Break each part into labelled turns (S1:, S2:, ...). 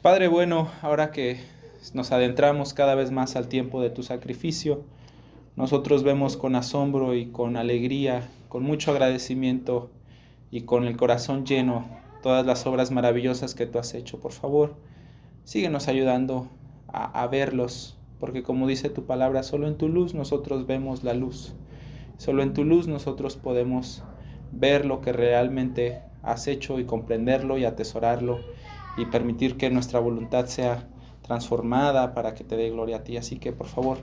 S1: Padre bueno, ahora que nos adentramos cada vez más al tiempo de tu sacrificio, nosotros vemos con asombro y con alegría, con mucho agradecimiento y con el corazón lleno todas las obras maravillosas que tú has hecho. Por favor, síguenos ayudando a verlos, porque como dice tu palabra, solo en tu luz nosotros vemos la luz. Solo en tu luz nosotros podemos ver lo que realmente has hecho y comprenderlo y atesorarlo y permitir que nuestra voluntad sea transformada para que te dé gloria a ti. Así que por favor,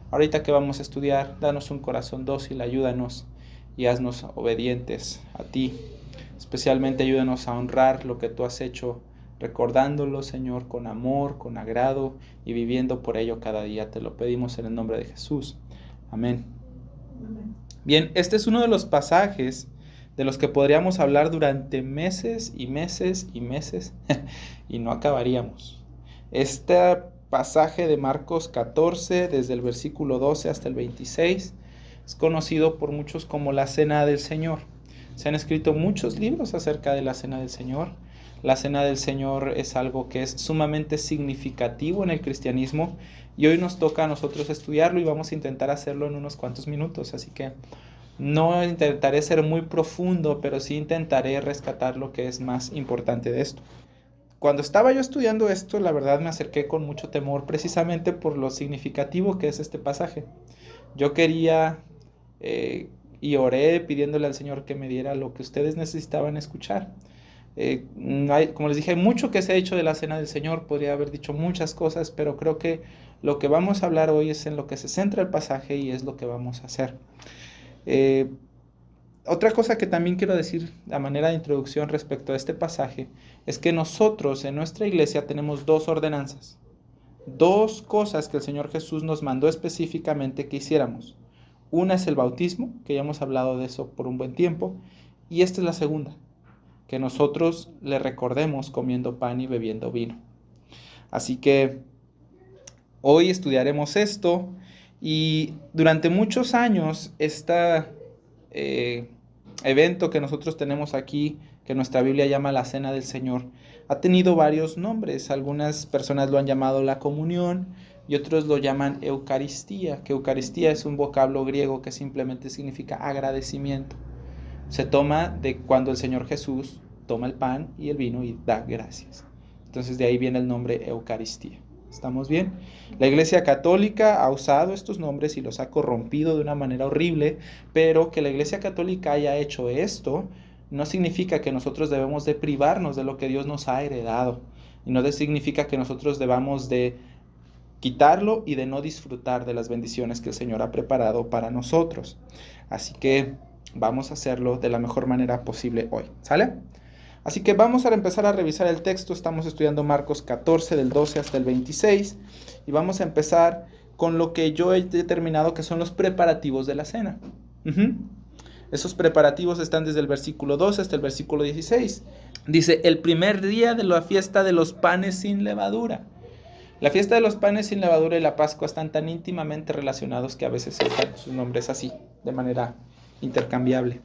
S1: ahorita que vamos a estudiar, danos un corazón dócil, ayúdanos y haznos obedientes a ti. Especialmente ayúdanos a honrar lo que tú has hecho, recordándolo, Señor, con amor, con agrado y viviendo por ello cada día. Te lo pedimos en el nombre de Jesús. Amén. Bien, este es uno de los pasajes de los que podríamos hablar durante meses y meses y meses y no acabaríamos. Este pasaje de Marcos 14, desde el versículo 12 hasta el 26, es conocido por muchos como la Cena del Señor. Se han escrito muchos libros acerca de la Cena del Señor. La Cena del Señor es algo que es sumamente significativo en el cristianismo y hoy nos toca a nosotros estudiarlo y vamos a intentar hacerlo en unos cuantos minutos. Así que no intentaré ser muy profundo, pero sí intentaré rescatar lo que es más importante de esto. Cuando estaba yo estudiando esto, la verdad me acerqué con mucho temor precisamente por lo significativo que es este pasaje. Yo quería y oré pidiéndole al Señor que me diera lo que ustedes necesitaban escuchar. Como les dije, hay mucho que se ha hecho de la Cena del Señor, podría haber dicho muchas cosas, pero creo que lo que vamos a hablar hoy es en lo que se centra el pasaje y es lo que vamos a hacer. Otra cosa que también quiero decir a manera de introducción respecto a este pasaje es que nosotros en nuestra iglesia tenemos dos ordenanzas, dos cosas que el Señor Jesús nos mandó específicamente que hiciéramos. Una es el bautismo, que ya hemos hablado de eso por un buen tiempo, y esta es la segunda, que nosotros le recordemos comiendo pan y bebiendo vino. Así que hoy estudiaremos esto y durante muchos años esta evento que nosotros tenemos aquí, que nuestra Biblia llama la Cena del Señor, ha tenido varios nombres. Algunas personas lo han llamado la comunión y otros lo llaman Eucaristía, que Eucaristía es un vocablo griego que simplemente significa agradecimiento. Se toma de cuando el Señor Jesús toma el pan y el vino y da gracias. Entonces de ahí viene el nombre Eucaristía. ¿Estamos bien? La Iglesia Católica ha usado estos nombres y los ha corrompido de una manera horrible, pero que la Iglesia Católica haya hecho esto no significa que nosotros debemos de privarnos de lo que Dios nos ha heredado. Y no significa que nosotros debamos de quitarlo y de no disfrutar de las bendiciones que el Señor ha preparado para nosotros. Así que vamos a hacerlo de la mejor manera posible hoy. ¿Sale? Así que vamos a empezar a revisar el texto. Estamos estudiando Marcos 14 del 12 hasta el 26 y vamos a empezar con lo que yo he determinado que son los preparativos de la cena. Esos preparativos están desde el versículo 12 hasta el versículo 16. Dice, el primer día de la fiesta de los panes sin levadura. La fiesta de los panes sin levadura y la Pascua están tan íntimamente relacionados que a veces se usan sus nombres así, de manera intercambiable.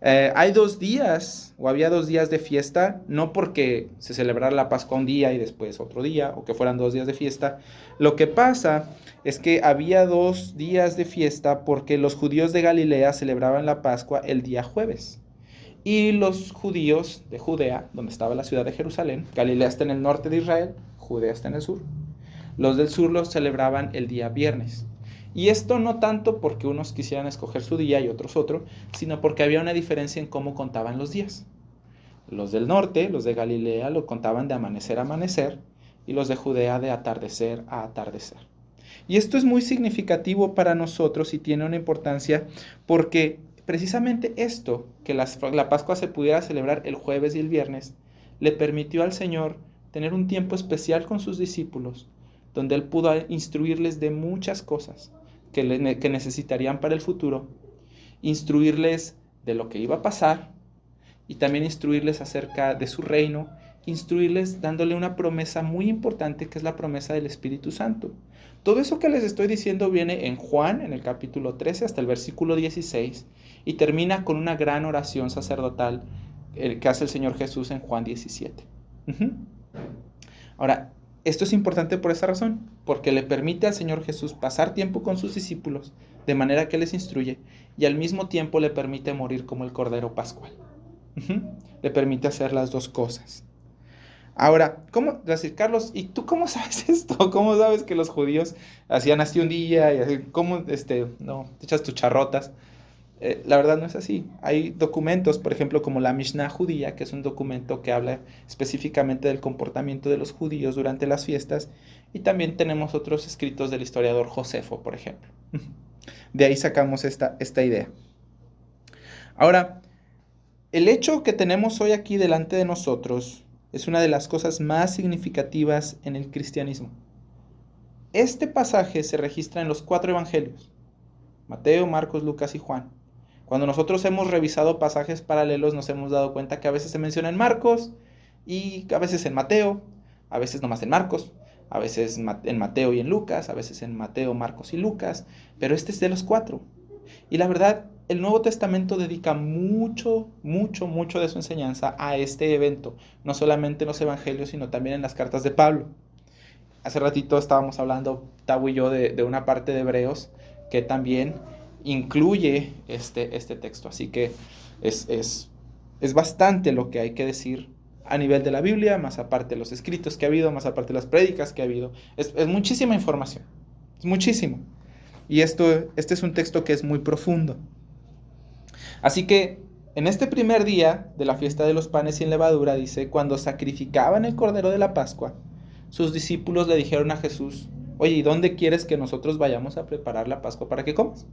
S1: Hay 2 días, o había 2 días de fiesta, no porque se celebrara la Pascua un día y después otro día, o que fueran 2 días de fiesta. Lo que pasa es que había 2 días de fiesta porque los judíos de Galilea celebraban la Pascua el día jueves. Y los judíos de Judea, donde estaba la ciudad de Jerusalén, Galilea está en el norte de Israel, Judea está en el sur. Los del sur los celebraban el día viernes. Y esto no tanto porque unos quisieran escoger su día y otros otro, sino porque había una diferencia en cómo contaban los días. Los del norte, los de Galilea, lo contaban de amanecer a amanecer, y los de Judea de atardecer a atardecer. Y esto es muy significativo para nosotros y tiene una importancia porque precisamente esto, que la Pascua se pudiera celebrar el jueves y el viernes, le permitió al Señor tener un tiempo especial con sus discípulos, donde Él pudo instruirles de muchas cosas que necesitarían para el futuro, instruirles de lo que iba a pasar y también instruirles acerca de su reino, instruirles dándole una promesa muy importante que es la promesa del Espíritu Santo. Todo eso que les estoy diciendo viene en Juan, en el capítulo 13 hasta el versículo 16 y termina con una gran oración sacerdotal que hace el Señor Jesús en Juan 17. Ahora, esto es importante por esa razón, porque le permite al Señor Jesús pasar tiempo con sus discípulos, de manera que les instruye, y al mismo tiempo le permite morir como el Cordero Pascual. Le permite hacer las dos cosas. Ahora, ¿cómo? Decir, Carlos, ¿y tú cómo sabes esto? ¿Cómo sabes que los judíos hacían así un día y así? ¿Cómo, no, te echas tus charrotas? La verdad no es así. Hay documentos, por ejemplo, como la Mishnah judía, que es un documento que habla específicamente del comportamiento de los judíos durante las fiestas, y también tenemos otros escritos del historiador Josefo, por ejemplo. De ahí sacamos esta idea. Ahora, el hecho que tenemos hoy aquí delante de nosotros es una de las cosas más significativas en el cristianismo. Este pasaje se registra en los 4 evangelios: Mateo, Marcos, Lucas y Juan. Cuando nosotros hemos revisado pasajes paralelos, nos hemos dado cuenta que a veces se menciona en Marcos y a veces en Mateo, a veces nomás en Marcos, a veces en Mateo y en Lucas, a veces en Mateo, Marcos y Lucas, pero este es de los 4. Y la verdad, el Nuevo Testamento dedica mucho, mucho, mucho de su enseñanza a este evento, no solamente en los evangelios, sino también en las cartas de Pablo. Hace ratito estábamos hablando, Tavo y yo, de una parte de Hebreos que también incluye este texto. Así que es bastante lo que hay que decir a nivel de la Biblia, más aparte de los escritos que ha habido, más aparte de las prédicas que ha habido. Es muchísima información, es muchísimo. Y este es un texto que es muy profundo. Así que en este primer día de la fiesta de los panes sin levadura, dice, cuando sacrificaban el cordero de la Pascua, sus discípulos le dijeron a Jesús: oye, ¿y dónde quieres que nosotros vayamos a preparar la Pascua para que comas?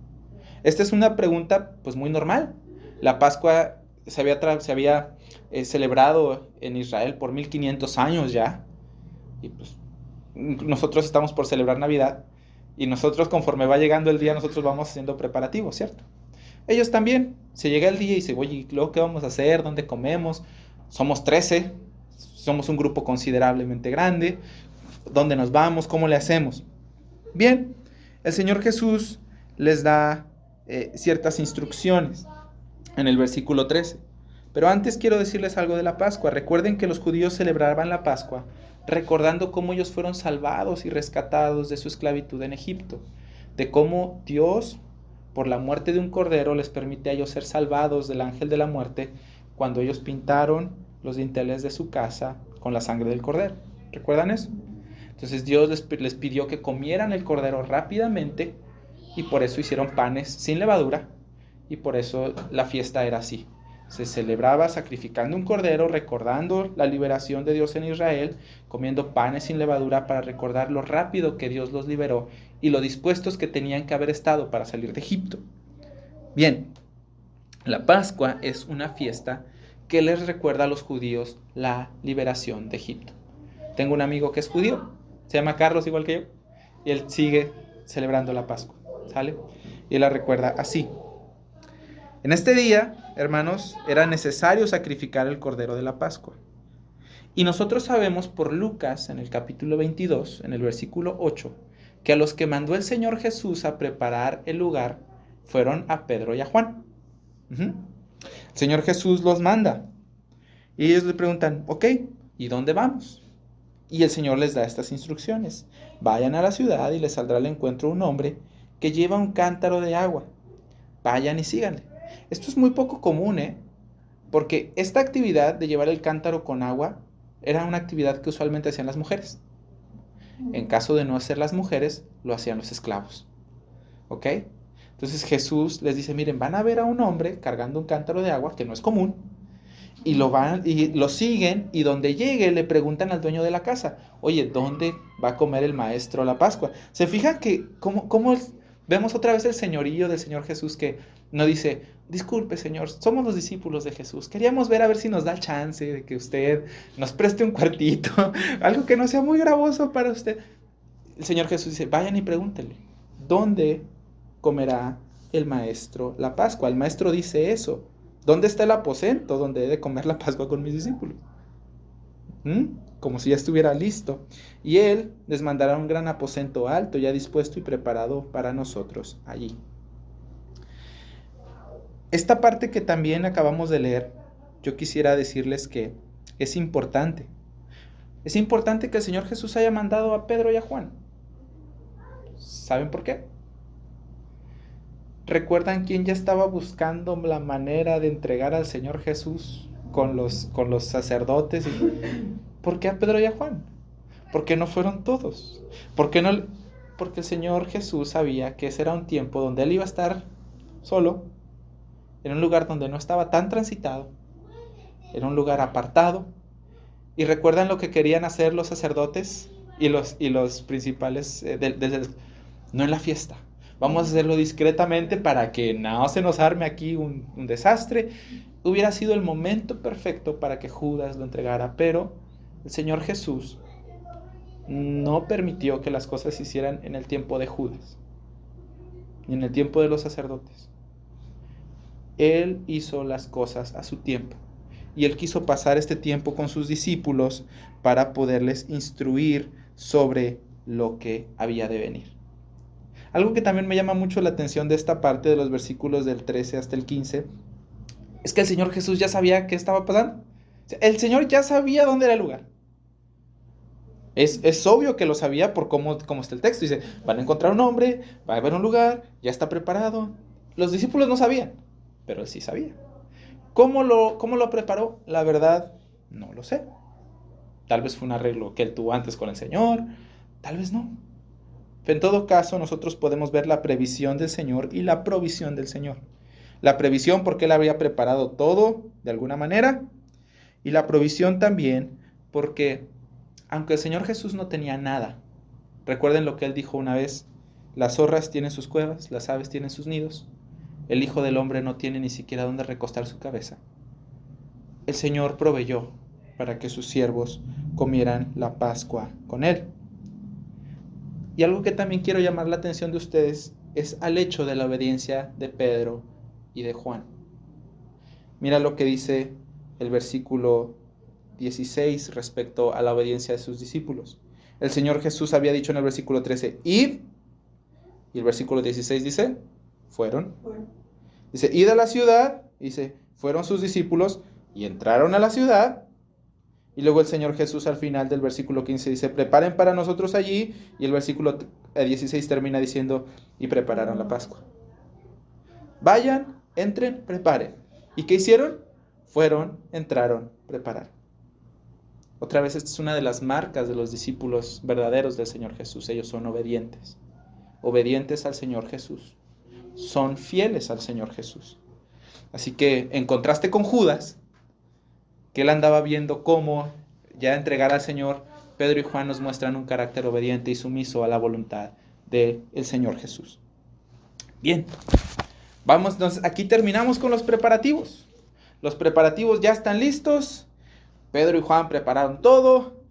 S1: Esta es una pregunta pues muy normal. La Pascua se había celebrado en Israel por 1500 años ya, y pues nosotros estamos por celebrar Navidad, y nosotros, conforme va llegando el día, nosotros vamos haciendo preparativos, ¿cierto? Ellos también. Se llega el día y dice, oye, ¿luego qué vamos a hacer? ¿Dónde comemos? Somos 13, somos un grupo considerablemente grande. ¿Dónde nos vamos? ¿Cómo le hacemos? Bien, el Señor Jesús les da ciertas instrucciones en el versículo 13. Pero antes quiero decirles algo de la Pascua. Recuerden que los judíos celebraban la Pascua recordando cómo ellos fueron salvados y rescatados de su esclavitud en Egipto, de cómo Dios, por la muerte de un cordero, les permite a ellos ser salvados del ángel de la muerte cuando ellos pintaron los dinteles de su casa con la sangre del cordero. ¿Recuerdan eso? Entonces Dios les pidió que comieran el cordero rápidamente, y por eso hicieron panes sin levadura, y por eso la fiesta era así. Se celebraba sacrificando un cordero, recordando la liberación de Dios en Israel, comiendo panes sin levadura para recordar lo rápido que Dios los liberó y lo dispuestos que tenían que haber estado para salir de Egipto. Bien, la Pascua es una fiesta que les recuerda a los judíos la liberación de Egipto. Tengo un amigo que es judío, se llama Carlos igual que yo, y él sigue celebrando la Pascua, ¿sale? Y él la recuerda así. En este día, hermanos, era necesario sacrificar el cordero de la Pascua. Y nosotros sabemos por Lucas, en el capítulo 22, en el versículo 8, que a los que mandó el Señor Jesús a preparar el lugar fueron a Pedro y a Juan. El Señor Jesús los manda. Y ellos le preguntan, ok, ¿y dónde vamos? Y el Señor les da estas instrucciones. Vayan a la ciudad y les saldrá al encuentro un hombre que lleva un cántaro de agua. Vayan y síganle. Esto es muy poco común, porque esta actividad de llevar el cántaro con agua era una actividad que usualmente hacían las mujeres. En caso de no hacer las mujeres, lo hacían los esclavos. ¿Ok? Entonces Jesús les dice, miren, van a ver a un hombre cargando un cántaro de agua, que no es común, y lo siguen, y donde llegue le preguntan al dueño de la casa, oye, ¿dónde va a comer el maestro la Pascua? ¿Se fijan que cómo vemos otra vez el señorío del Señor Jesús, que no dice, disculpe Señor, somos los discípulos de Jesús, queríamos ver a ver si nos da chance de que usted nos preste un cuartito, algo que no sea muy gravoso para usted? El Señor Jesús dice, vayan y pregúntenle, ¿dónde comerá el maestro la Pascua? El maestro dice eso. ¿Dónde está el aposento donde he de comer la Pascua con mis discípulos? Como si ya estuviera listo. Y él les mandará un gran aposento alto, ya dispuesto y preparado para nosotros allí. Esta parte que también acabamos de leer, yo quisiera decirles que es importante. Es importante que el Señor Jesús haya mandado a Pedro y a Juan. ¿Saben por qué? ¿Recuerdan quién ya estaba buscando la manera de entregar al Señor Jesús con los sacerdotes? ¿Por qué a Pedro y a Juan? ¿Por qué no fueron todos? ¿Por qué no? Porque el Señor Jesús sabía que ese era un tiempo donde Él iba a estar solo, en un lugar donde no estaba tan transitado, en un lugar apartado. ¿Y recuerdan lo que querían hacer los sacerdotes y los principales? No en la fiesta. Vamos a hacerlo discretamente para que no se nos arme aquí un desastre. Hubiera sido el momento perfecto para que Judas lo entregara, pero el Señor Jesús no permitió que las cosas se hicieran en el tiempo de Judas, ni en el tiempo de los sacerdotes. Él hizo las cosas a su tiempo, y Él quiso pasar este tiempo con sus discípulos para poderles instruir sobre lo que había de venir. Algo que también me llama mucho la atención de esta parte de los versículos del 13 hasta el 15 es que el Señor Jesús ya sabía qué estaba pasando. El Señor ya sabía dónde era el lugar. Es obvio que lo sabía por cómo está el texto. Dice, van a encontrar un hombre, va a haber un lugar, ya está preparado. Los discípulos no sabían, pero Él sí sabía. ¿Cómo lo preparó? La verdad, no lo sé. Tal vez fue un arreglo que Él tuvo antes con el Señor, tal vez no. En todo caso, nosotros podemos ver la previsión del Señor y la provisión del Señor. La previsión porque Él había preparado todo de alguna manera, y la provisión también porque, aunque el Señor Jesús no tenía nada, recuerden lo que Él dijo una vez: las zorras tienen sus cuevas, las aves tienen sus nidos, el Hijo del Hombre no tiene ni siquiera dónde recostar su cabeza. El Señor proveyó para que sus siervos comieran la Pascua con Él. Y algo que también quiero llamar la atención de ustedes es al hecho de la obediencia de Pedro y de Juan. Mira lo que dice el versículo 16 respecto a la obediencia de sus discípulos. El Señor Jesús había dicho en el versículo 13, id, y el versículo 16 dice, fueron. Dice, id a la ciudad, dice, fueron sus discípulos y entraron a la ciudad. Y luego el Señor Jesús al final del versículo 15 dice, preparen para nosotros allí. Y el versículo 16 termina diciendo, y prepararon la Pascua. Vayan, entren, preparen. ¿Y qué hicieron? Fueron, entraron, prepararon. Otra vez, esta es una de las marcas de los discípulos verdaderos del Señor Jesús. Ellos son obedientes. Obedientes al Señor Jesús. Son fieles al Señor Jesús. Así que, en contraste con Judas, que él andaba viendo cómo ya entregar al Señor, Pedro y Juan nos muestran un carácter obediente y sumiso a la voluntad del Señor Jesús. Bien, vamos, aquí terminamos con los preparativos. Los preparativos ya están listos. Pedro y Juan prepararon todo.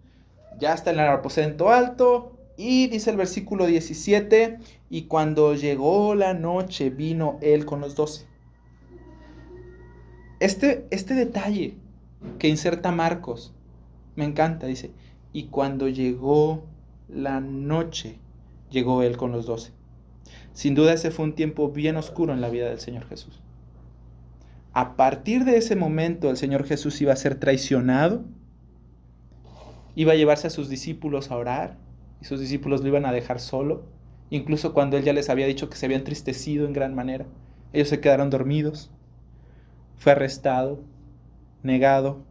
S1: Ya está en el aposento alto. Y dice el versículo 17, y cuando llegó la noche vino él con los 12. Este detalle que inserta Marcos me encanta, dice, y cuando llegó la noche, llegó él con los 12. Sin duda ese fue un tiempo bien oscuro en la vida del Señor Jesús. A partir de ese momento el Señor Jesús iba a ser traicionado, iba a llevarse a sus discípulos a orar, y sus discípulos lo iban a dejar solo, incluso cuando Él ya les había dicho que se había entristecido en gran manera. Ellos se quedaron dormidos. Fue arrestado, negado,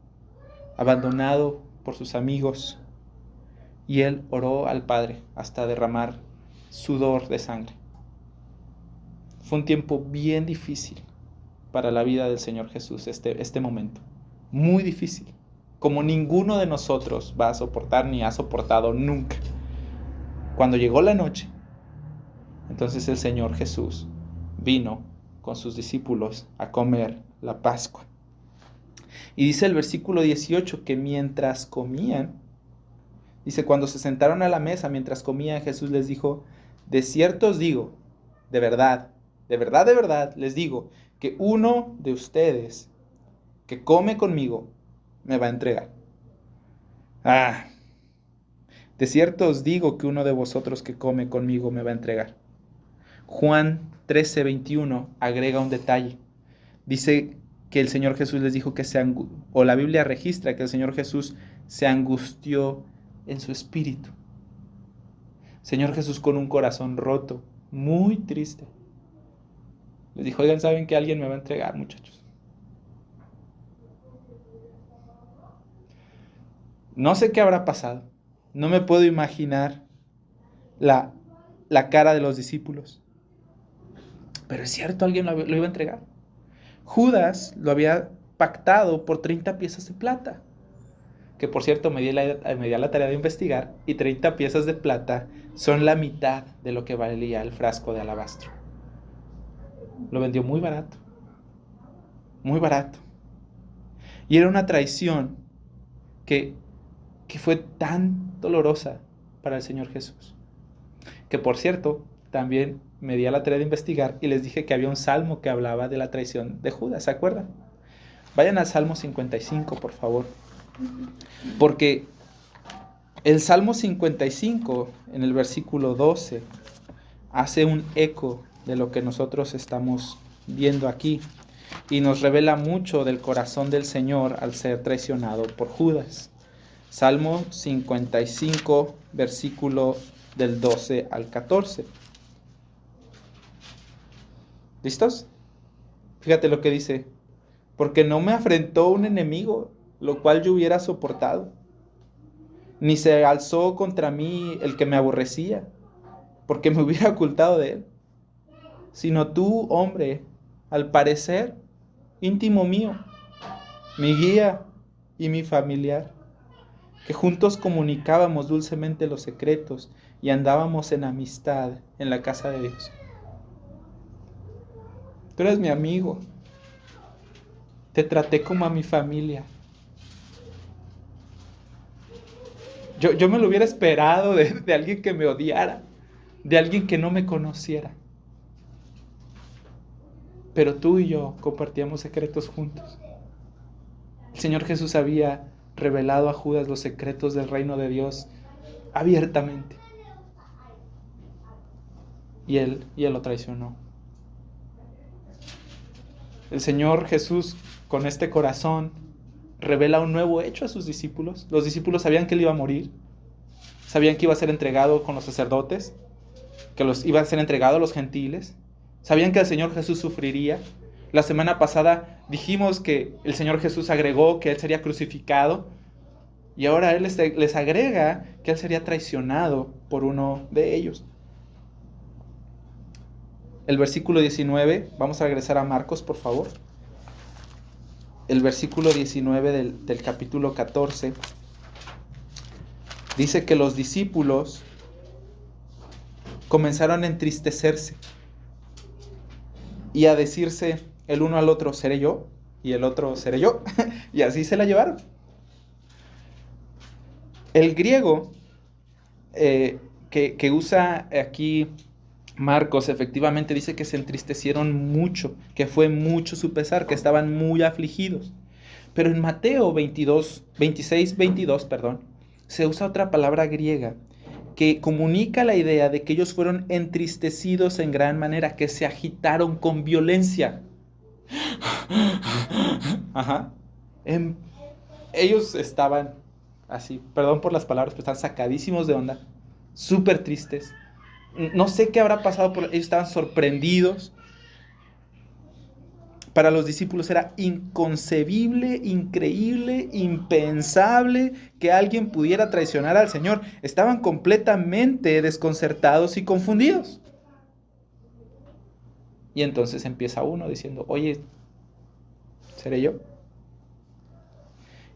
S1: abandonado por sus amigos, y Él oró al Padre hasta derramar sudor de sangre. Fue un tiempo bien difícil para la vida del Señor Jesús, este momento, muy difícil, como ninguno de nosotros va a soportar ni ha soportado nunca. Cuando llegó la noche, entonces el Señor Jesús vino con sus discípulos a comer la Pascua. Y dice el versículo 18 que mientras comían, dice, cuando se sentaron a la mesa, mientras comían, Jesús les dijo, de cierto os digo, de verdad, les digo, que uno de ustedes que come conmigo me va a entregar. De cierto os digo que uno de vosotros que come conmigo me va a entregar. Juan 13:21 agrega un detalle. Dice que el Señor Jesús les dijo que la Biblia registra que el Señor Jesús se angustió en su espíritu. Señor Jesús, con un corazón roto, muy triste, les dijo: oigan, ¿saben que alguien me va a entregar, muchachos? No sé qué habrá pasado. No me puedo imaginar la cara de los discípulos. Pero es cierto, alguien lo iba a entregar. Judas lo había pactado por 30 piezas de plata. Que por cierto me di la tarea de investigar. Y 30 piezas de plata son la mitad de lo que valía el frasco de alabastro. Lo vendió muy barato. Muy barato. Y era una traición que fue tan dolorosa para el Señor Jesús. Que por cierto, también me di a la tarea de investigar y les dije que había un salmo que hablaba de la traición de Judas, ¿se acuerdan? Vayan al Salmo 55, por favor. Porque el Salmo 55, en el versículo 12, hace un eco de lo que nosotros estamos viendo aquí y nos revela mucho del corazón del Señor al ser traicionado por Judas. Salmo 55, versículo del 12 al 14. ¿Listos? Fíjate lo que dice: porque no me afrentó un enemigo, lo cual yo hubiera soportado, ni se alzó contra mí el que me aborrecía, porque me hubiera ocultado de él, sino tú, hombre, al parecer íntimo mío, mi guía y mi familiar, que juntos comunicábamos dulcemente los secretos y andábamos en amistad en la casa de Dios. Tú eres mi amigo. Te traté como a mi familia. Yo me lo hubiera esperado de alguien que me odiara, de alguien que no me conociera. Pero tú y yo compartíamos secretos juntos. El Señor Jesús había revelado a Judas los secretos del reino de Dios abiertamente. Y él lo traicionó. El Señor Jesús, con este corazón, revela un nuevo hecho a sus discípulos. Los discípulos sabían que él iba a morir, sabían que iba a ser entregado con los sacerdotes, que iba a ser entregado a los gentiles, sabían que el Señor Jesús sufriría. La semana pasada dijimos que el Señor Jesús agregó que él sería crucificado, y ahora él les agrega que él sería traicionado por uno de ellos. El versículo 19, vamos a regresar a Marcos, por favor. El versículo 19 del capítulo 14 dice que los discípulos comenzaron a entristecerse y a decirse el uno al otro: ¿seré yo? Y el otro: ¿seré yo? Y así se la llevaron. El griego que usa aquí Marcos efectivamente dice que se entristecieron mucho, que fue mucho su pesar, que estaban muy afligidos. Pero en Mateo 26, 22, se usa otra palabra griega que comunica la idea de que ellos fueron entristecidos en gran manera, que se agitaron con violencia. Ajá. Ellos estaban así, perdón por las palabras, pero están sacadísimos de onda, súper tristes. No sé qué habrá pasado, ellos estaban sorprendidos. Para los discípulos era inconcebible, increíble, impensable que alguien pudiera traicionar al Señor. Estaban completamente desconcertados y confundidos. Y entonces empieza uno diciendo: oye, ¿seré yo?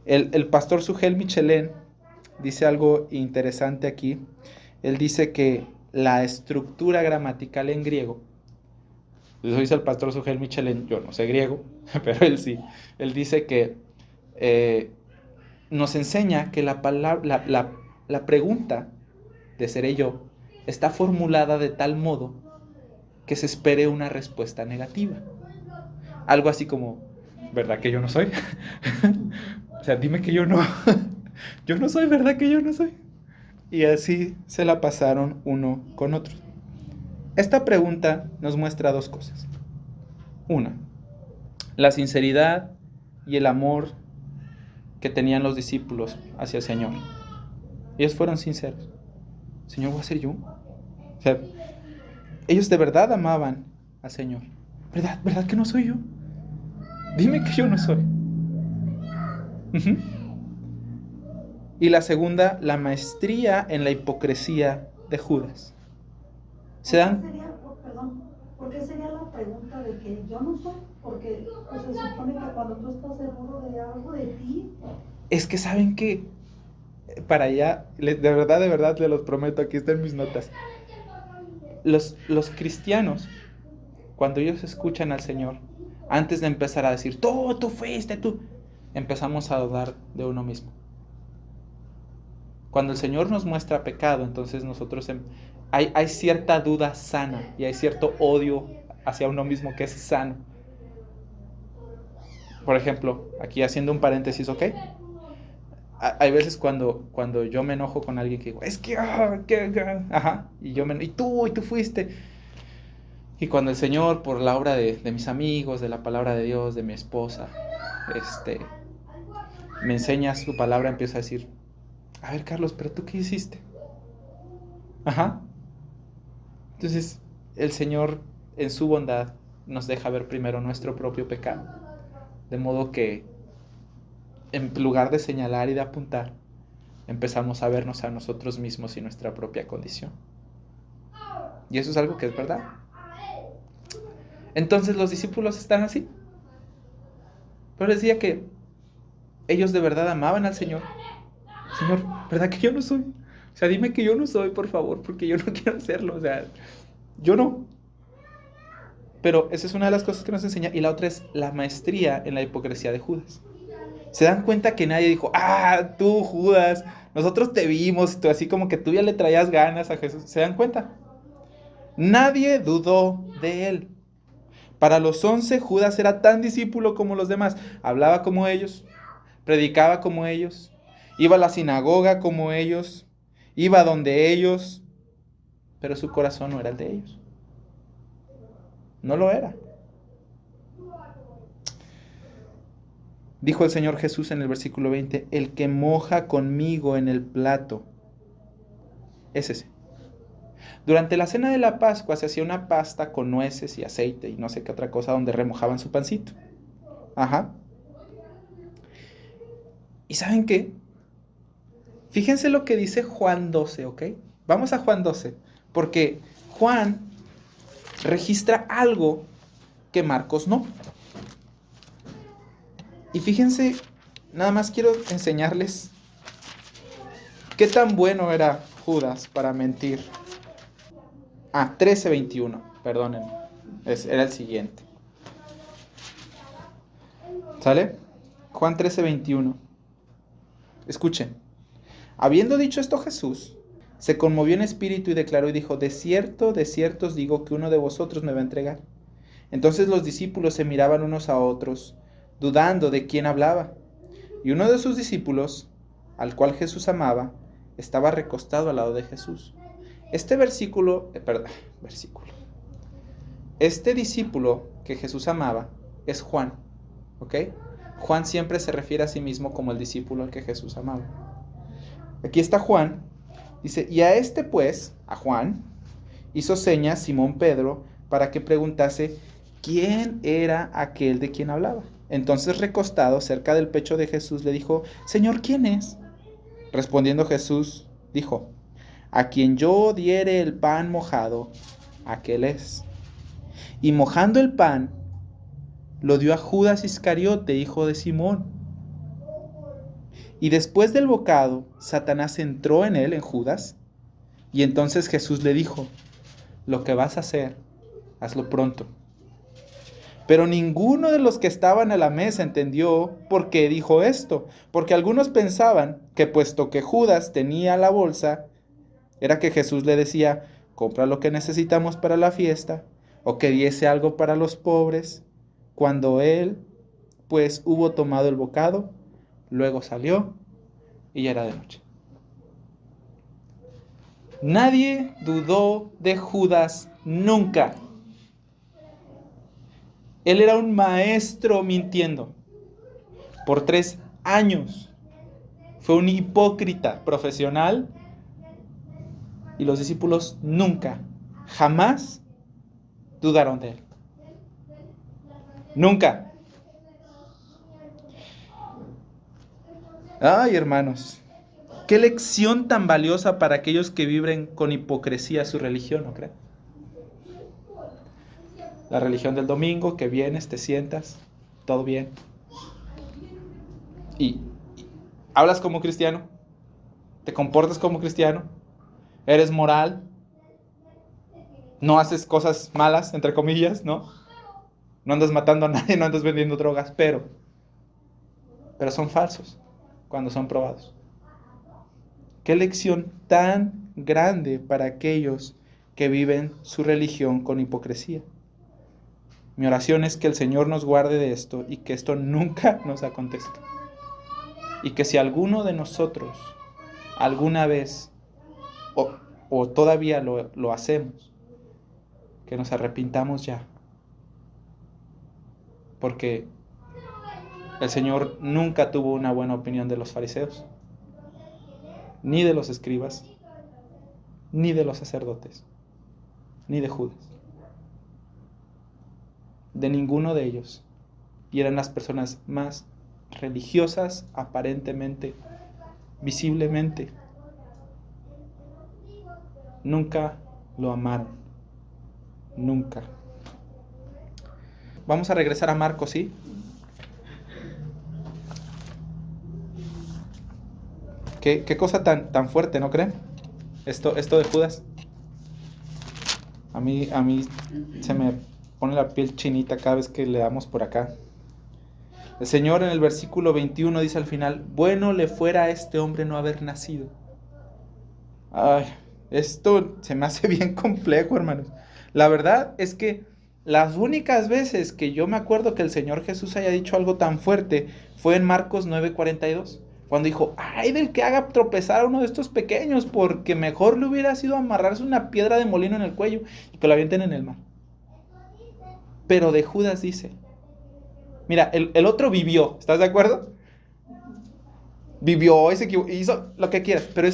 S1: El pastor Sugel Michelén dice algo interesante aquí. Él dice que la estructura gramatical en griego, eso dice el pastor Sugel Michelén, yo no sé griego, pero él sí. Él dice que nos enseña que la pregunta de ¿seré yo? Está formulada de tal modo que se espere una respuesta negativa. Algo así como: ¿verdad que yo no soy? O sea, dime que yo no. Yo no soy, ¿verdad que yo no soy? Y así se la pasaron uno con otro. Esta pregunta nos muestra dos cosas. Una, la sinceridad y el amor que tenían los discípulos hacia el Señor. Ellos fueron sinceros. Señor, ¿voy a ser yo? O sea, ellos de verdad amaban al Señor. ¿Verdad que no soy yo? Dime que yo no soy. Uh-huh. Y la segunda, la maestría en la hipocresía de Judas. ¿Se dan?
S2: ¿Por qué sería la pregunta de que yo no soy? Porque pues, se supone que cuando tú estás seguro de algo de ti...
S1: Es que saben que para allá, de verdad, les los prometo, aquí están mis notas. Los cristianos, cuando ellos escuchan al Señor, antes de empezar a decir, tú fuiste, tú, empezamos a dudar de uno mismo. Cuando el Señor nos muestra pecado, entonces nosotros hay cierta duda sana y hay cierto odio hacia uno mismo que es sano. Por ejemplo, aquí haciendo un paréntesis, ¿ok? Hay veces cuando yo me enojo con alguien que digo, es que, ajá, y tú fuiste. Y cuando el Señor, por la obra de mis amigos, de la palabra de Dios, de mi esposa, me enseña su palabra, empiezo a decir, a ver, Carlos, ¿pero tú qué hiciste? Ajá. Entonces, el Señor, en su bondad, nos deja ver primero nuestro propio pecado. De modo que, en lugar de señalar y de apuntar, empezamos a vernos a nosotros mismos y nuestra propia condición. Y eso es algo que es verdad. Entonces los discípulos están así. Pero les decía que ellos de verdad amaban al Señor. Señor, ¿verdad que yo no soy? O sea, dime que yo no soy, por favor, porque yo no quiero hacerlo. O sea, yo no. Pero esa es una de las cosas que nos enseña. Y la otra es la maestría en la hipocresía de Judas. Se dan cuenta que nadie dijo, tú Judas, nosotros te vimos, tú, así como que tú ya le traías ganas a Jesús. ¿Se dan cuenta? Nadie dudó de él. Para los 11, Judas era tan discípulo como los demás. Hablaba como ellos, predicaba como ellos, iba a la sinagoga como ellos, iba donde ellos, pero su corazón no era el de ellos. No lo era. Dijo el Señor Jesús en el versículo 20, el que moja conmigo en el plato es ese. Durante la cena de la Pascua se hacía una pasta con nueces y aceite y no sé qué otra cosa donde remojaban su pancito. Ajá. ¿Y saben qué? Fíjense lo que dice Juan 12, ¿ok? Vamos a Juan 12, porque Juan registra algo que Marcos no. Y fíjense, nada más quiero enseñarles qué tan bueno era Judas para mentir. 13:21, perdonen, era el siguiente. ¿Sale? Juan 13:21. Escuchen. Habiendo dicho esto Jesús, se conmovió en espíritu y declaró y dijo, de cierto os digo que uno de vosotros me va a entregar. Entonces los discípulos se miraban unos a otros, dudando de quién hablaba. Y uno de sus discípulos, al cual Jesús amaba, estaba recostado al lado de Jesús. Este Este discípulo que Jesús amaba es Juan, ¿ok? Juan siempre se refiere a sí mismo como el discípulo al que Jesús amaba. Aquí está Juan, dice, y a este pues, a Juan, hizo señas Simón Pedro para que preguntase quién era aquel de quien hablaba. Entonces recostado cerca del pecho de Jesús le dijo, Señor, ¿quién es? Respondiendo Jesús, dijo, a quien yo diere el pan mojado, aquel es. Y mojando el pan, lo dio a Judas Iscariote, hijo de Simón. Y después del bocado, Satanás entró en él, en Judas, y entonces Jesús le dijo, lo que vas a hacer, hazlo pronto. Pero ninguno de los que estaban a la mesa entendió por qué dijo esto, porque algunos pensaban que puesto que Judas tenía la bolsa, era que Jesús le decía, compra lo que necesitamos para la fiesta, o que diese algo para los pobres. Cuando él, pues, hubo tomado el bocado, luego salió y ya era de noche. Nadie dudó de Judas nunca. Él era un maestro mintiendo por 3 años. Fue un hipócrita profesional y los discípulos nunca, jamás dudaron de él. Nunca. Ay, hermanos, qué lección tan valiosa para aquellos que viven con hipocresía su religión, ¿no creen? La religión del domingo, que vienes, te sientas, todo bien. Y hablas como cristiano, te comportas como cristiano, eres moral, no haces cosas malas, entre comillas, ¿no? No andas matando a nadie, no andas vendiendo drogas, pero son falsos cuando son probados. Qué lección tan grande para aquellos que viven su religión con hipocresía. Mi oración es que el Señor nos guarde de esto y que esto nunca nos acontezca. Y que si alguno de nosotros alguna vez o todavía lo hacemos, que nos arrepintamos ya. Porque el Señor nunca tuvo una buena opinión de los fariseos, ni de los escribas, ni de los sacerdotes, ni de Judas. De ninguno de ellos. Y eran las personas más religiosas, aparentemente, visiblemente. Nunca lo amaron. Nunca. Vamos a regresar a Marcos, ¿sí? Qué cosa tan fuerte, ¿no creen? Esto de Judas. A mí se me pone la piel chinita cada vez que le damos por acá. El Señor en el versículo 21 dice al final: bueno le fuera a este hombre no haber nacido. Ay, esto se me hace bien complejo, hermanos. La verdad es que las únicas veces que yo me acuerdo que el Señor Jesús haya dicho algo tan fuerte fue en Marcos 9:42, cuando dijo: ay del que haga tropezar a uno de estos pequeños, porque mejor le hubiera sido amarrarse una piedra de molino en el cuello y que lo avienten en el mar. Pero de Judas dice, mira, el otro vivió, ¿estás de acuerdo? Vivió, hizo lo que quieras, pero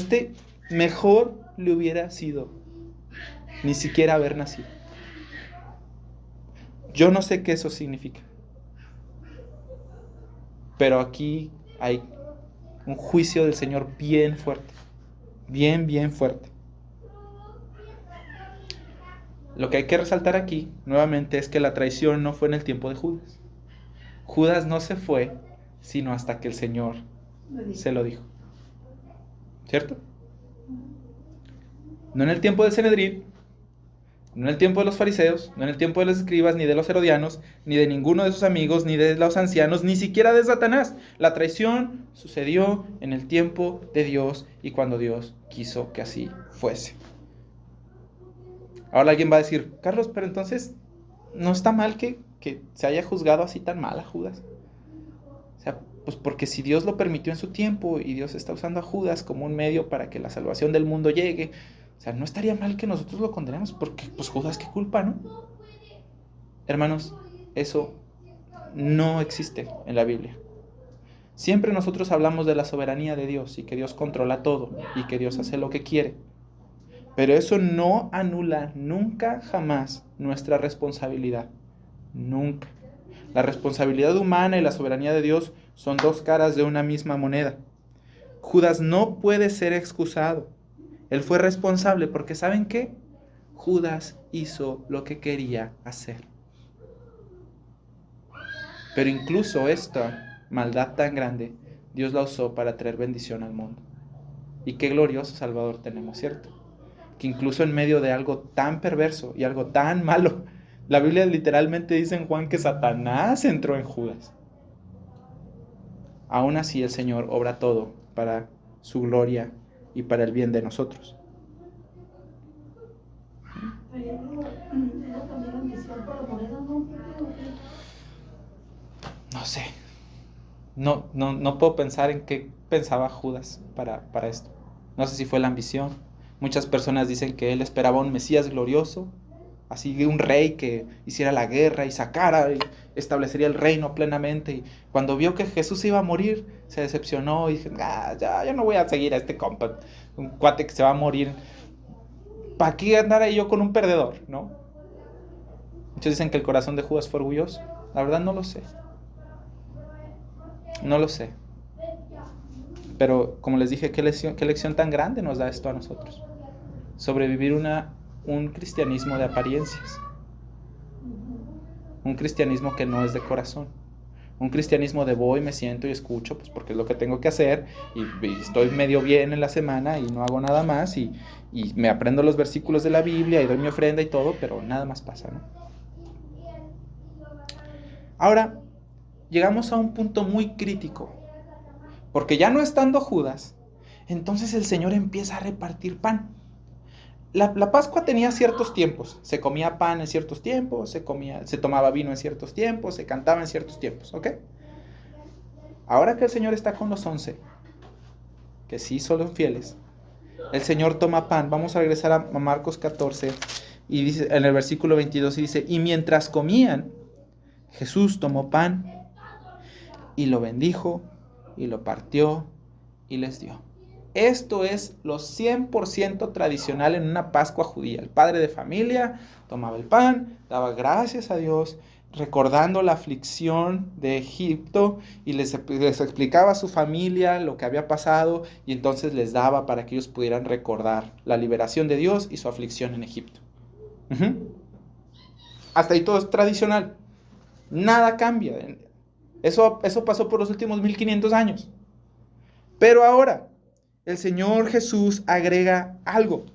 S1: mejor le hubiera sido ni siquiera haber nacido. Yo no sé qué eso significa, pero aquí hay un juicio del Señor bien fuerte, bien fuerte. Lo que hay que resaltar aquí, nuevamente, es que la traición no fue en el tiempo de Judas. Judas no se fue, sino hasta que el Señor se lo dijo. ¿Cierto? No en el tiempo del Sanedrín, no en el tiempo de los fariseos, no en el tiempo de los escribas, ni de los herodianos, ni de ninguno de sus amigos, ni de los ancianos, ni siquiera de Satanás. La traición sucedió en el tiempo de Dios y cuando Dios quiso que así fuese. Ahora alguien va a decir: Carlos, pero entonces no está mal que se haya juzgado así tan mal a Judas. O sea, pues porque si Dios lo permitió en su tiempo y Dios está usando a Judas como un medio para que la salvación del mundo llegue, o sea, no estaría mal que nosotros lo condenemos, porque pues Judas, qué culpa, ¿no? Hermanos, eso no existe en la Biblia. Siempre nosotros hablamos de la soberanía de Dios y que Dios controla todo y que Dios hace lo que quiere. Pero eso no anula nunca, jamás nuestra responsabilidad. Nunca. La responsabilidad humana y la soberanía de Dios son dos caras de una misma moneda. Judas no puede ser excusado. Él fue responsable porque ¿saben qué? Judas hizo lo que quería hacer. Pero incluso esta maldad tan grande, Dios la usó para traer bendición al mundo. Y qué glorioso Salvador tenemos, ¿cierto? Que incluso en medio de algo tan perverso y algo tan malo, la Biblia literalmente dice en Juan que Satanás entró en Judas. Aún así el Señor obra todo para su gloria y para el bien de nosotros. No sé. No puedo pensar en qué pensaba Judas para esto. No sé si fue la ambición. Muchas personas dicen que él esperaba un Mesías glorioso así un rey que hiciera la guerra y sacara y establecería el reino plenamente. Y cuando vio que Jesús iba a morir, se decepcionó y dije, ya no voy a seguir a este compa, un cuate que se va a morir. ¿Para qué andar ahí yo con un perdedor, no? Muchos dicen que el corazón de Judas fue orgulloso. La verdad no lo sé. No lo sé. Pero como les dije, qué lección tan grande nos da esto a nosotros. Sobrevivir un cristianismo de apariencias. Un cristianismo que no es de corazón. Un cristianismo de voy, me siento y escucho, pues porque es lo que tengo que hacer, y estoy medio bien en la semana y no hago nada más, y me aprendo los versículos de la Biblia y doy mi ofrenda y todo, pero nada más pasa, ¿no? Ahora, llegamos a un punto muy crítico, porque ya no estando Judas, entonces el Señor empieza a repartir pan. La Pascua tenía ciertos tiempos. Se comía pan en ciertos tiempos, se tomaba vino en ciertos tiempos, se cantaba en ciertos tiempos, ¿ok? Ahora que el Señor está con los 11, que sí son fieles, el Señor toma pan. Vamos a regresar a Marcos 14, y dice en el versículo 22, y dice, y mientras comían, Jesús tomó pan, y lo bendijo, y lo partió, y les dio. Esto es lo 100% tradicional en una Pascua judía. El padre de familia tomaba el pan, daba gracias a Dios, recordando la aflicción de Egipto, y les explicaba a su familia lo que había pasado, y entonces les daba para que ellos pudieran recordar la liberación de Dios y su aflicción en Egipto. Hasta ahí todo es tradicional. Nada cambia. Eso pasó por los últimos 1500 años. Pero ahora el Señor Jesús agrega algo.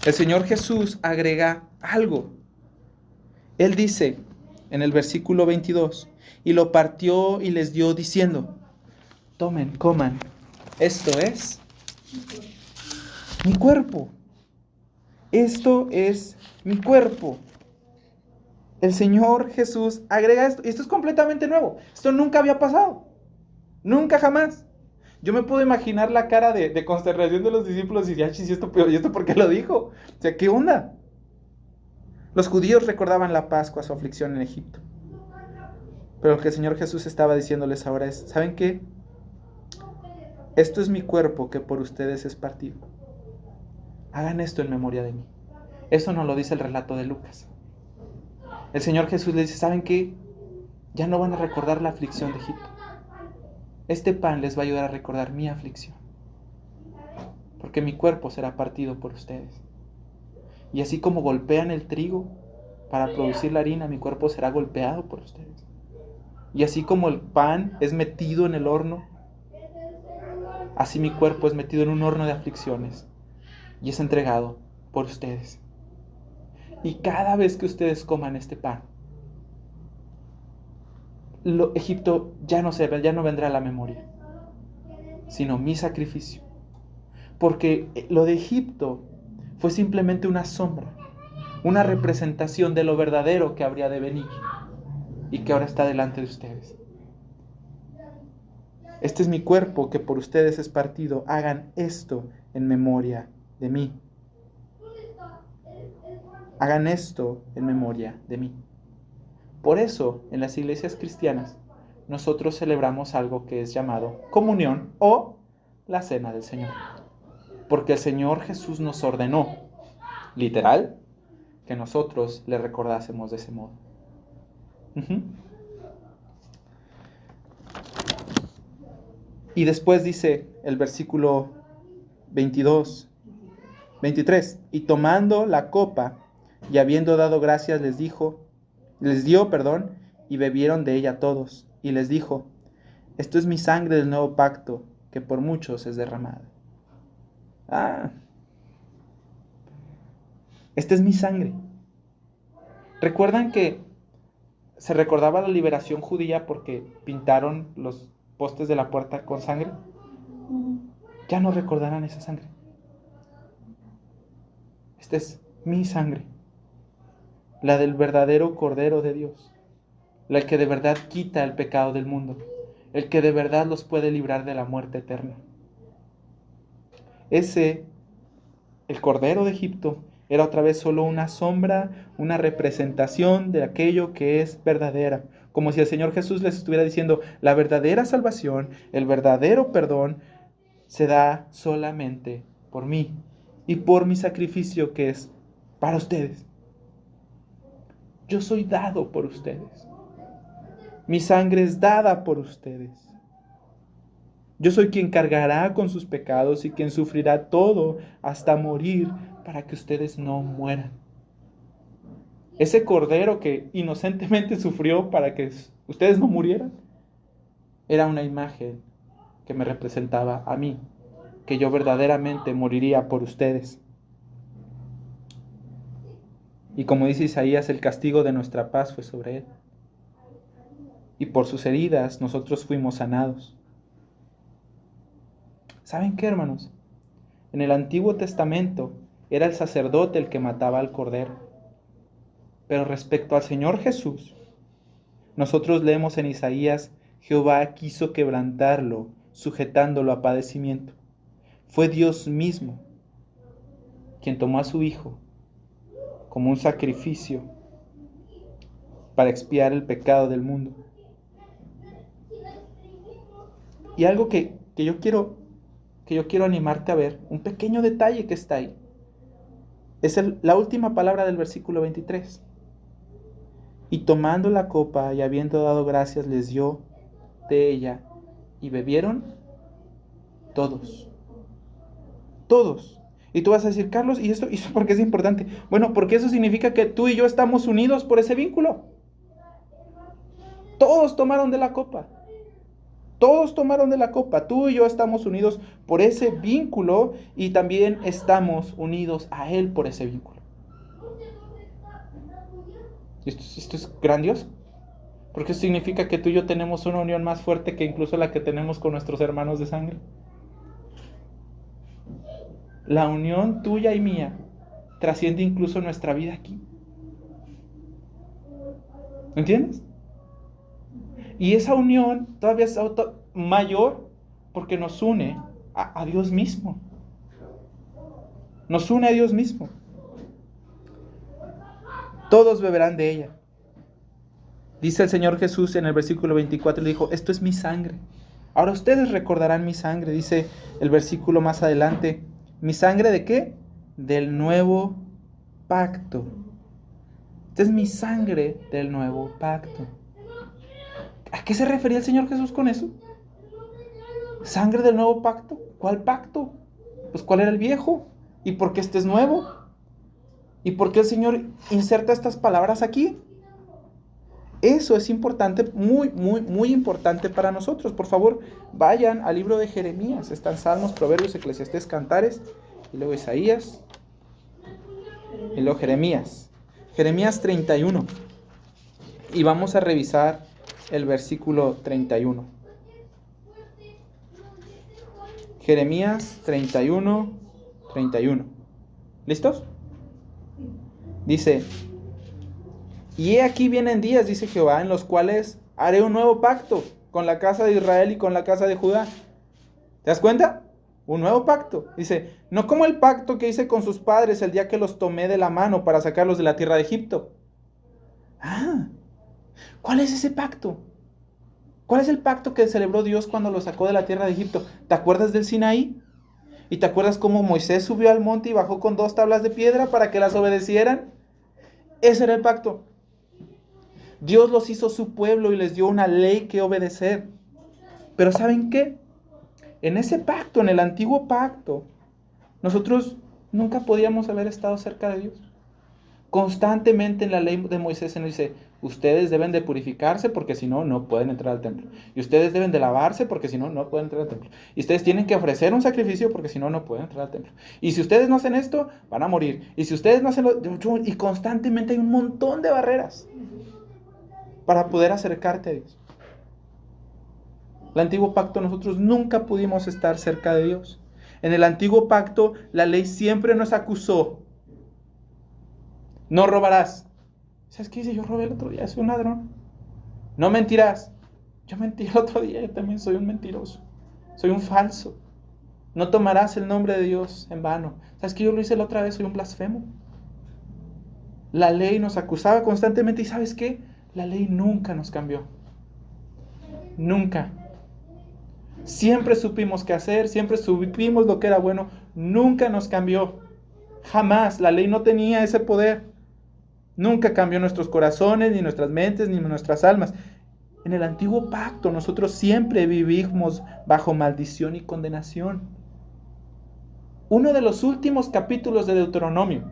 S1: El Señor Jesús agrega algo. Él dice en el versículo 22, y lo partió y les dio diciendo, tomen, coman, esto es mi cuerpo. Esto es mi cuerpo. El Señor Jesús agrega esto. Y esto es completamente nuevo. Esto nunca había pasado. Nunca jamás. Yo me puedo imaginar la cara de consternación de los discípulos y decir, ¿y esto por qué lo dijo? O sea, ¿qué onda? Los judíos recordaban la Pascua, su aflicción en Egipto. Pero lo que el Señor Jesús estaba diciéndoles ahora es, ¿saben qué? Esto es mi cuerpo que por ustedes es partido. Hagan esto en memoria de mí. Eso nos lo dice el relato de Lucas. El Señor Jesús les dice, ¿saben qué? Ya no van a recordar la aflicción de Egipto. Este pan les va a ayudar a recordar mi aflicción. Porque mi cuerpo será partido por ustedes. Y así como golpean el trigo para producir la harina, mi cuerpo será golpeado por ustedes. Y así como el pan es metido en el horno, así mi cuerpo es metido en un horno de aflicciones y es entregado por ustedes. Y cada vez que ustedes coman este pan, Egipto ya no vendrá a la memoria, sino mi sacrificio. Porque lo de Egipto fue simplemente una sombra, una representación de lo verdadero que habría de venir y que ahora está delante de ustedes. Este es mi cuerpo que por ustedes es partido. Hagan esto en memoria de mí. Hagan esto en memoria de mí. Por eso, en las iglesias cristianas, nosotros celebramos algo que es llamado comunión o la cena del Señor. Porque el Señor Jesús nos ordenó, literal, que nosotros le recordásemos de ese modo. Y después dice el versículo 23, y tomando la copa y habiendo dado gracias les dio, y bebieron de ella todos, y les dijo, esto es mi sangre del nuevo pacto, que por muchos es derramada. Esta es mi sangre. ¿Recuerdan que se recordaba la liberación judía porque pintaron los postes de la puerta con sangre? Ya no recordarán esa sangre. Esta es mi sangre, la del verdadero Cordero de Dios, la que de verdad quita el pecado del mundo, el que de verdad los puede librar de la muerte eterna. El Cordero de Egipto, Era otra vez solo una sombra, una representación de aquello que es verdadera. Como si el Señor Jesús les estuviera diciendo, la verdadera salvación, el verdadero perdón, se da solamente por mí y por mi sacrificio que es para ustedes. Yo soy dado por ustedes. Mi sangre es dada por ustedes. Yo soy quien cargará con sus pecados y quien sufrirá todo hasta morir para que ustedes no mueran. Ese cordero que inocentemente sufrió para que ustedes no murieran, era una imagen que me representaba a mí, que yo verdaderamente moriría por ustedes. Y como dice Isaías, el castigo de nuestra paz fue sobre él. Y por sus heridas nosotros fuimos sanados. ¿Saben qué, hermanos? En el Antiguo Testamento era el sacerdote el que mataba al cordero. Pero respecto al Señor Jesús, nosotros leemos en Isaías, Jehová quiso quebrantarlo, sujetándolo a padecimiento. Fue Dios mismo quien tomó a su Hijo como un sacrificio para expiar el pecado del mundo. Y algo que yo quiero animarte a ver, un pequeño detalle que está ahí, es la última palabra del versículo 23. Y tomando la copa y habiendo dado gracias, les dio de ella, y bebieron todos. Todos. Y tú vas a decir, Carlos, ¿y esto por qué es importante? Bueno, porque eso significa que tú y yo estamos unidos por ese vínculo. Todos tomaron de la copa. Todos tomaron de la copa. Tú y yo estamos unidos por ese vínculo y también estamos unidos a Él por ese vínculo. Esto es grandioso. Porque eso significa que tú y yo tenemos una unión más fuerte que incluso la que tenemos con nuestros hermanos de sangre. La unión tuya y mía trasciende incluso nuestra vida aquí. ¿Entiendes? Y esa unión todavía es mayor porque nos une a Dios mismo. Nos une a Dios mismo. Todos beberán de ella. Dice el Señor Jesús en el versículo 24, le dijo, esto es mi sangre. Ahora ustedes recordarán mi sangre, dice el versículo más adelante. ¿Mi sangre de qué? Del nuevo pacto. Esta es mi sangre del nuevo pacto. ¿A qué se refería el Señor Jesús con eso? ¿Sangre del nuevo pacto? ¿Cuál pacto? Pues ¿cuál era el viejo? ¿Y por qué este es nuevo? ¿Y por qué el Señor inserta estas palabras aquí? Eso es importante, muy, muy, muy importante para nosotros. Por favor, vayan al libro de Jeremías. Están Salmos, Proverbios, Eclesiastés, Cantares, y luego Isaías, y luego Jeremías. Jeremías 31. Y vamos a revisar el versículo 31. Jeremías 31, 31. ¿Listos? Dice, y he aquí vienen días, dice Jehová, en los cuales haré un nuevo pacto con la casa de Israel y con la casa de Judá. ¿Te das cuenta? Un nuevo pacto. Dice, no como el pacto que hice con sus padres el día que los tomé de la mano para sacarlos de la tierra de Egipto. ¿Cuál es ese pacto? ¿Cuál es el pacto que celebró Dios cuando los sacó de la tierra de Egipto? ¿Te acuerdas del Sinaí? ¿Y te acuerdas cómo Moisés subió al monte y bajó con 2 tablas de piedra para que las obedecieran? Ese era el pacto. Dios los hizo su pueblo y les dio una ley que obedecer. Pero ¿saben qué? En ese pacto, en el antiguo pacto, nosotros nunca podíamos haber estado cerca de Dios. Constantemente en la ley de Moisés se nos dice, ustedes deben de purificarse porque si no, no pueden entrar al templo. Y ustedes deben de lavarse porque si no, no pueden entrar al templo. Y ustedes tienen que ofrecer un sacrificio porque si no, no pueden entrar al templo. Y si ustedes no hacen esto, van a morir. Y si ustedes no hacen y constantemente hay un montón de barreras para poder acercarte a Dios. El antiguo pacto nosotros nunca pudimos estar cerca de Dios. En el antiguo pacto la ley siempre nos acusó. No robarás. ¿Sabes qué dice? Yo robé el otro día, soy un ladrón. No mentirás. Yo mentí el otro día, yo también soy un mentiroso. Soy un falso. No tomarás el nombre de Dios en vano. ¿Sabes qué? Yo lo hice la otra vez, soy un blasfemo. La ley nos acusaba constantemente y ¿sabes qué? La ley nunca nos cambió. Nunca. Siempre supimos qué hacer, siempre supimos lo que era bueno. Nunca nos cambió. Jamás. La ley no tenía ese poder. Nunca cambió nuestros corazones, ni nuestras mentes, ni nuestras almas. En el antiguo pacto nosotros siempre vivimos bajo maldición y condenación. Uno de los últimos capítulos de Deuteronomio,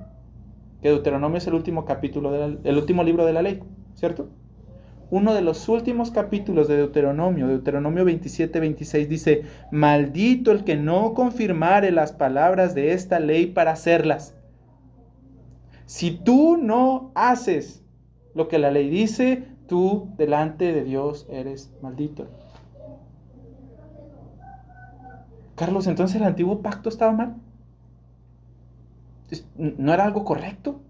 S1: que Deuteronomio es el último capítulo, el último libro de la ley, ¿cierto? Uno de los últimos capítulos de Deuteronomio, Deuteronomio 27-26, dice: maldito el que no confirmare las palabras de esta ley para hacerlas. Si tú no haces lo que la ley dice, tú delante de Dios eres maldito. Carlos, entonces el antiguo pacto estaba mal. ¿No era algo correcto?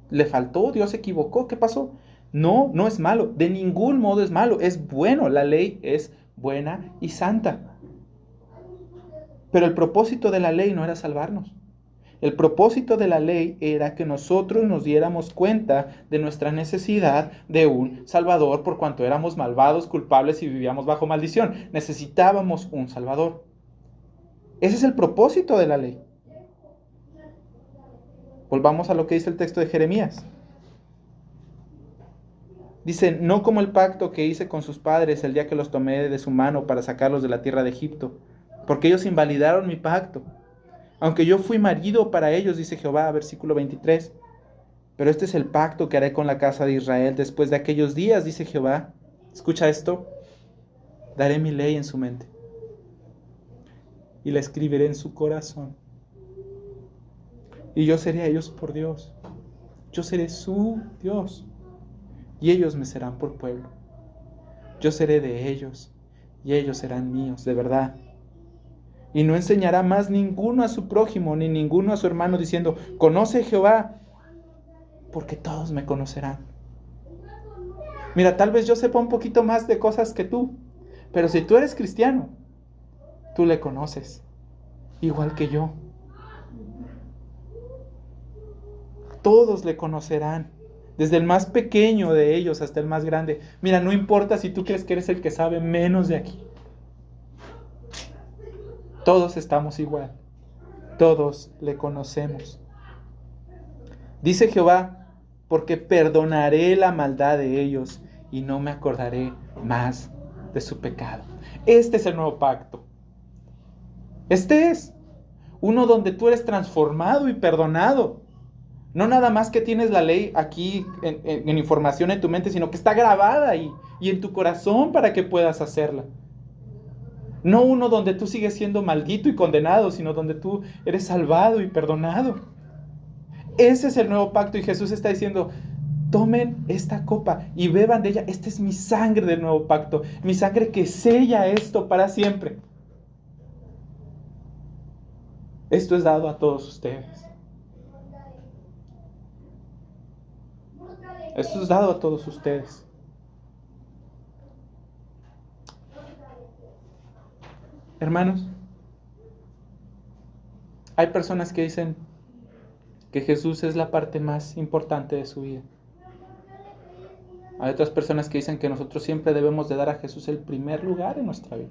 S1: ¿Le faltó? ¿Dios se equivocó? ¿Qué pasó? No, no es malo. De ningún modo es malo. Es bueno. La ley es buena y santa. Pero el propósito de la ley no era salvarnos. El propósito de la ley era que nosotros nos diéramos cuenta de nuestra necesidad de un Salvador, por cuanto éramos malvados, culpables y vivíamos bajo maldición. Necesitábamos un Salvador. Ese es el propósito de la ley. Volvamos a lo que dice el texto de Jeremías. Dice: no como el pacto que hice con sus padres el día que los tomé de su mano para sacarlos de la tierra de Egipto, porque ellos invalidaron mi pacto. Aunque yo fui marido para ellos, dice Jehová, versículo 23. Pero este es el pacto que haré con la casa de Israel después de aquellos días, dice Jehová. Escucha esto: daré mi ley en su mente y la escribiré en su corazón. Y yo seré a ellos por Dios. Yo seré su Dios. Y ellos me serán por pueblo. Yo seré de ellos, y ellos serán míos, de verdad. Y no enseñará más ninguno a su prójimo, ni ninguno a su hermano, diciendo: conoce a Jehová, porque todos me conocerán. Mira, tal vez yo sepa un poquito más de cosas que tú, pero si tú eres cristiano, tú le conoces, igual que yo. Todos le conocerán, desde el más pequeño de ellos hasta el más grande. Mira, no importa si tú crees que eres el que sabe menos de aquí. Todos estamos igual. Todos le conocemos. Dice Jehová: porque perdonaré la maldad de ellos y no me acordaré más de su pecado. Este es el nuevo pacto. Este es uno donde tú eres transformado y perdonado. No nada más que tienes la ley aquí en información en tu mente, sino que está grabada ahí y en tu corazón para que puedas hacerla. No uno donde tú sigues siendo maldito y condenado, sino donde tú eres salvado y perdonado. Ese es el nuevo pacto y Jesús está diciendo: tomen esta copa y beban de ella. Esta es mi sangre del nuevo pacto, mi sangre que sella esto para siempre. Esto es dado a todos ustedes. Esto es dado a todos ustedes. Hermanos, hay personas que dicen que Jesús es la parte más importante de su vida. Hay otras personas que dicen que nosotros siempre debemos de dar a Jesús el primer lugar en nuestra vida.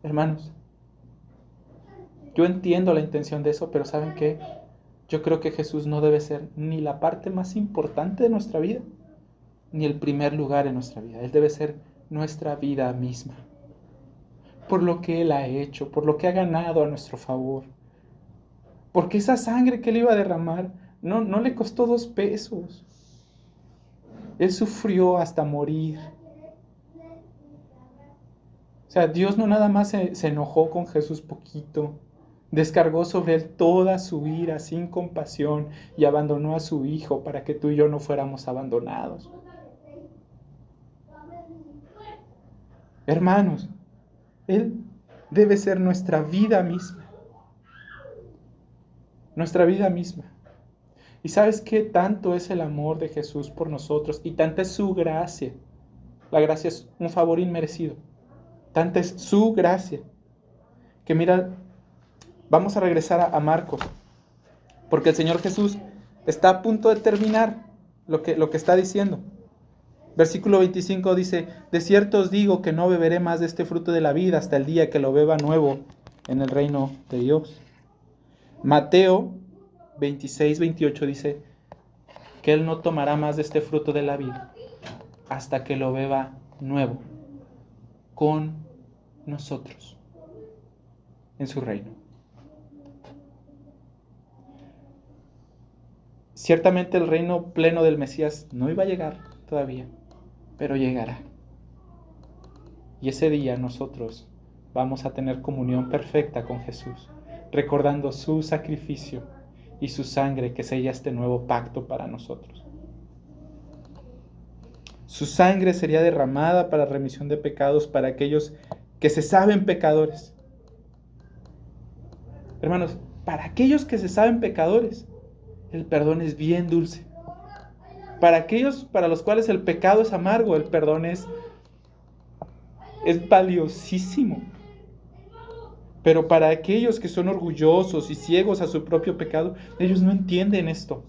S1: Hermanos, yo entiendo la intención de eso, pero ¿saben qué? Yo creo que Jesús no debe ser ni la parte más importante de nuestra vida, ni el primer lugar en nuestra vida. Él debe ser nuestra vida misma. Por lo que Él ha hecho, por lo que ha ganado a nuestro favor. Porque esa sangre que Él iba a derramar no le costó 2 pesos. Él sufrió hasta morir. O sea, Dios no nada más se enojó con Jesús poquito. Descargó sobre Él toda su ira sin compasión y abandonó a su Hijo para que tú y yo no fuéramos abandonados. Hermanos, Él debe ser nuestra vida misma. Nuestra vida misma. ¿Y sabes qué tanto es el amor de Jesús por nosotros? Y tanta es su gracia. La gracia es un favor inmerecido. Tanta es su gracia. Que mira, vamos a regresar a Marcos. Porque el Señor Jesús Está a punto de terminar lo que está diciendo. Versículo 25 dice: de cierto os digo que no beberé más de este fruto de la vida hasta el día que lo beba nuevo en el reino de Dios. Mateo 26-28 dice que Él no tomará más de este fruto de la vida hasta que lo beba nuevo con nosotros en su reino. Ciertamente el reino pleno del Mesías no iba a llegar todavía, pero llegará. Y ese día nosotros vamos a tener comunión perfecta con Jesús, recordando su sacrificio y su sangre que sella este nuevo pacto para nosotros. Su sangre sería derramada para remisión de pecados para aquellos que se saben pecadores. Hermanos, para aquellos que se saben pecadores, el perdón es bien dulce. Para aquellos para los cuales el pecado es amargo, el perdón es valiosísimo. Pero para aquellos que son orgullosos y ciegos a su propio pecado, ellos no entienden esto.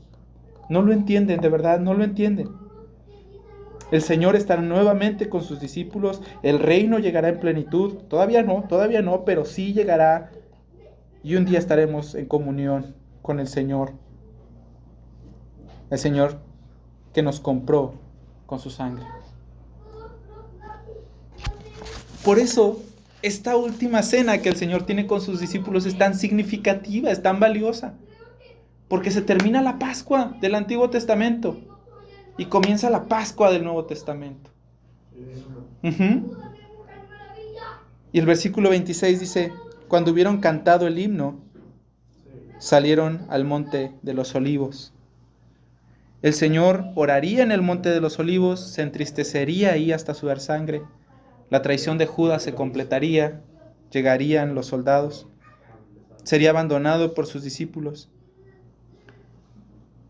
S1: No lo entienden, de verdad, no lo entienden. El Señor estará nuevamente con sus discípulos, el reino llegará en plenitud. Todavía no, pero sí llegará. Y un día estaremos en comunión con el Señor. El Señor que nos compró con su sangre. Por eso, esta última cena que el Señor tiene con sus discípulos es tan significativa, es tan valiosa. Porque se termina la Pascua del Antiguo Testamento y comienza la Pascua del Nuevo Testamento. Y el versículo 26 dice: cuando hubieron cantado el himno, salieron al monte de los olivos. El Señor oraría en el monte de los olivos, se entristecería ahí hasta sudar sangre. La traición de Judas se completaría, llegarían los soldados, sería abandonado por sus discípulos.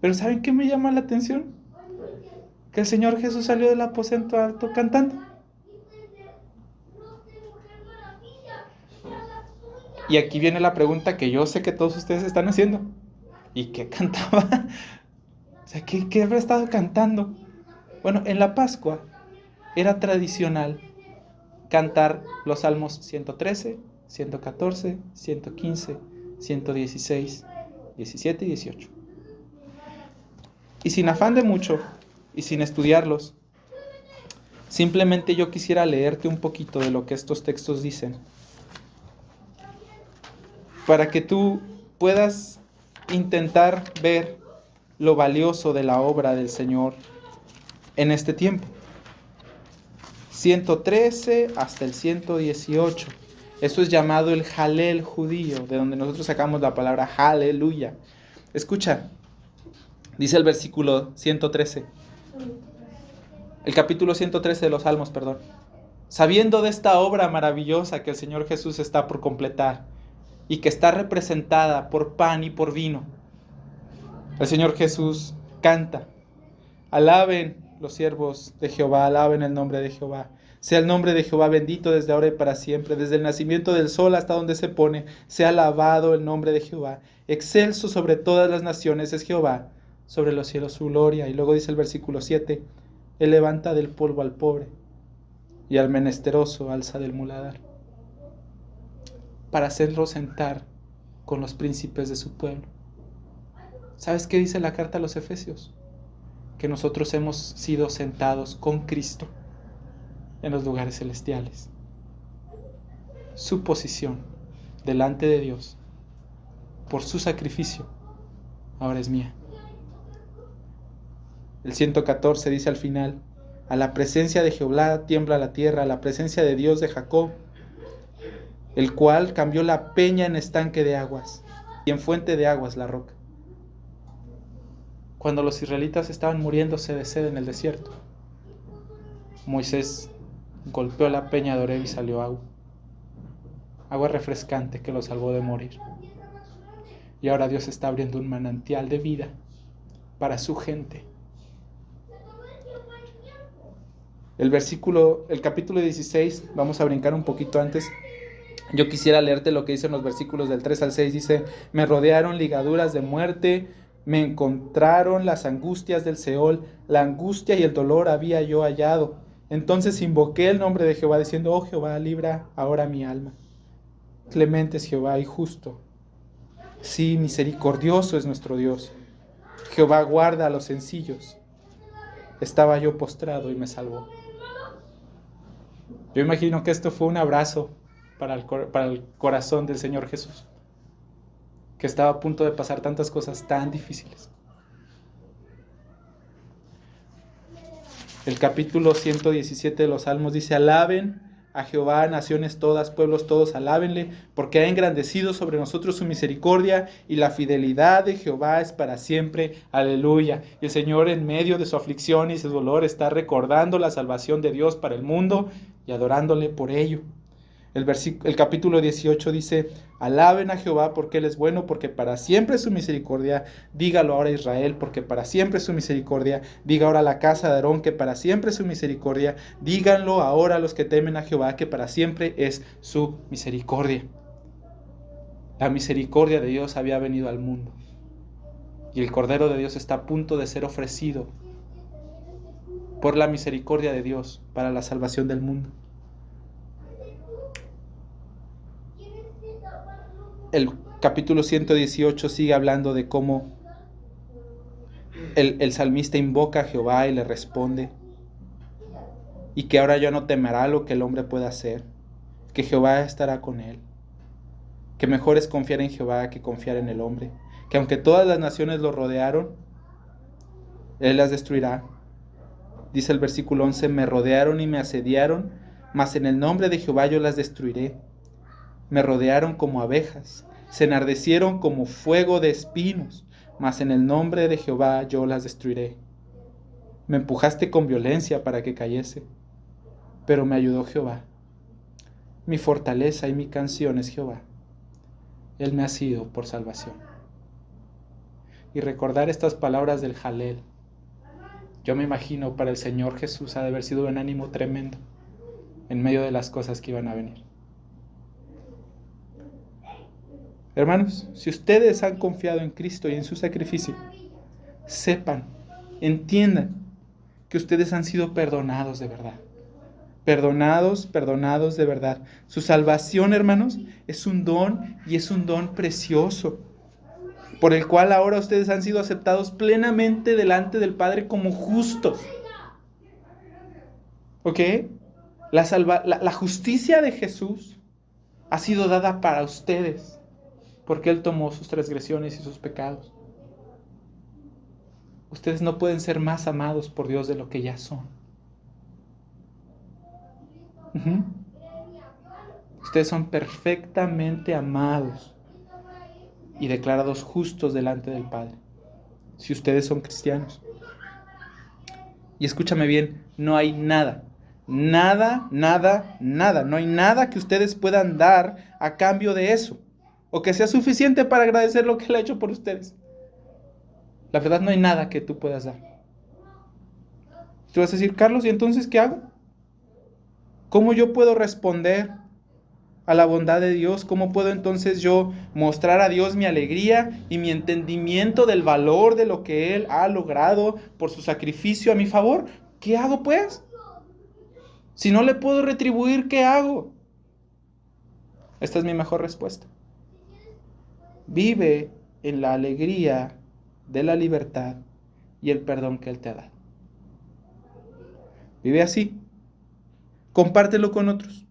S1: Pero ¿saben qué me llama la atención? Que el Señor Jesús salió del aposento alto cantando. Y aquí viene la pregunta que yo sé que todos ustedes están haciendo. ¿Y qué cantaba? O sea, ¿qué habrá estado cantando? Bueno, en la Pascua era tradicional cantar los salmos 113, 114, 115, 116, 17 y 18. Y sin afán de mucho y sin estudiarlos, simplemente yo quisiera leerte un poquito de lo que estos textos dicen, para que tú puedas intentar ver lo valioso de la obra del Señor en este tiempo. 113 hasta el 118. Eso es llamado el Halel judío, de donde nosotros sacamos la palabra aleluya. Escucha, dice el versículo 113. El capítulo 113 de los Salmos, perdón. Sabiendo de esta obra maravillosa que el Señor Jesús está por completar y que está representada por pan y por vino, el Señor Jesús canta: alaben los siervos de Jehová, alaben el nombre de Jehová. Sea el nombre de Jehová bendito desde ahora y para siempre, desde el nacimiento del sol hasta donde se pone. Sea alabado el nombre de Jehová. Excelso sobre todas las naciones es Jehová, sobre los cielos su gloria. Y luego dice el versículo 7, Él levanta del polvo al pobre y al menesteroso alza del muladar, para hacerlo sentar con los príncipes de su pueblo. ¿Sabes qué dice la carta a los Efesios? Que nosotros hemos sido sentados con Cristo en los lugares celestiales. Su posición delante de Dios por su sacrificio ahora es mía. El 114 dice al final: a la presencia de Jehová tiembla la tierra, a la presencia de Dios de Jacob, el cual cambió la peña en estanque de aguas y en fuente de aguas la roca. Cuando los israelitas estaban muriéndose de sed en el desierto, Moisés golpeó la peña de Oreb y salió agua refrescante que los salvó de morir. Y ahora Dios está abriendo un manantial de vida para su gente. El capítulo 16, vamos a brincar un poquito antes. Yo quisiera leerte lo que dicen los versículos del 3 al 6. Dice: me rodearon ligaduras de muerte, Me encontraron las angustias del Seol, la angustia y el dolor había yo hallado. Entonces invoqué el nombre de Jehová, diciendo: oh Jehová, libra ahora mi alma. Clemente es Jehová y justo. Sí, misericordioso es nuestro Dios. Jehová guarda a los sencillos. Estaba yo postrado y me salvó. Yo imagino que esto fue un abrazo para el corazón del Señor Jesús, que estaba a punto de pasar tantas cosas tan difíciles. El capítulo 117 de los Salmos dice: alaben a Jehová, naciones todas, pueblos todos, alábenle, porque ha engrandecido sobre nosotros su misericordia, y la fidelidad de Jehová es para siempre. Aleluya. Y el Señor, en medio de su aflicción y su dolor, está recordando la salvación de Dios para el mundo y adorándole por ello. El capítulo 18 dice: alaben a Jehová porque Él es bueno, porque para siempre es su misericordia. Dígalo ahora Israel, porque para siempre es su misericordia. Diga ahora la casa de Aarón, que para siempre es su misericordia. Díganlo ahora los que temen a Jehová, que para siempre es su misericordia. La misericordia de Dios había venido al mundo, y el Cordero de Dios está a punto de ser ofrecido por la misericordia de Dios para la salvación del mundo. El capítulo 118 sigue hablando de cómo el salmista invoca a Jehová y le responde, y que ahora ya no temerá lo que el hombre pueda hacer, que Jehová estará con él, que mejor es confiar en Jehová que confiar en el hombre, que aunque todas las naciones lo rodearon, Él las destruirá. Dice el versículo 11: me rodearon y me asediaron, mas en el nombre de Jehová yo las destruiré. Me rodearon como abejas, se enardecieron como fuego de espinos, mas en el nombre de Jehová yo las destruiré. Me empujaste con violencia para que cayese, pero me ayudó Jehová. Mi fortaleza y mi canción es Jehová. Él me ha sido por salvación. Y recordar estas palabras del Jalel, yo me imagino para el Señor Jesús ha de haber sido un ánimo tremendo en medio de las cosas que iban a venir. Hermanos, si ustedes han confiado en Cristo y en su sacrificio, sepan, entiendan que ustedes han sido perdonados de verdad. Perdonados de verdad. Su salvación, hermanos, es un don, y es un don precioso, por el cual ahora ustedes han sido aceptados plenamente delante del Padre como justos. ¿Ok? La justicia de Jesús ha sido dada para ustedes, porque Él tomó sus transgresiones y sus pecados. Ustedes no pueden ser más amados por Dios de lo que ya son. Ustedes son perfectamente amados y declarados justos delante del Padre, si ustedes son cristianos. Y escúchame bien, no hay nada, no hay nada que ustedes puedan dar a cambio de eso, o que sea suficiente para agradecer lo que Él ha hecho por ustedes. La verdad, no hay nada que tú puedas dar. Tú vas a decir: Carlos, ¿y entonces qué hago? ¿Cómo yo puedo responder a la bondad de Dios? ¿Cómo puedo entonces yo mostrar a Dios mi alegría y mi entendimiento del valor de lo que Él ha logrado por su sacrificio a mi favor? ¿Qué hago pues? Si no le puedo retribuir, ¿qué hago? Esta es mi mejor respuesta. Vive en la alegría de la libertad y el perdón que Él te ha dado. Vive así. Compártelo con otros.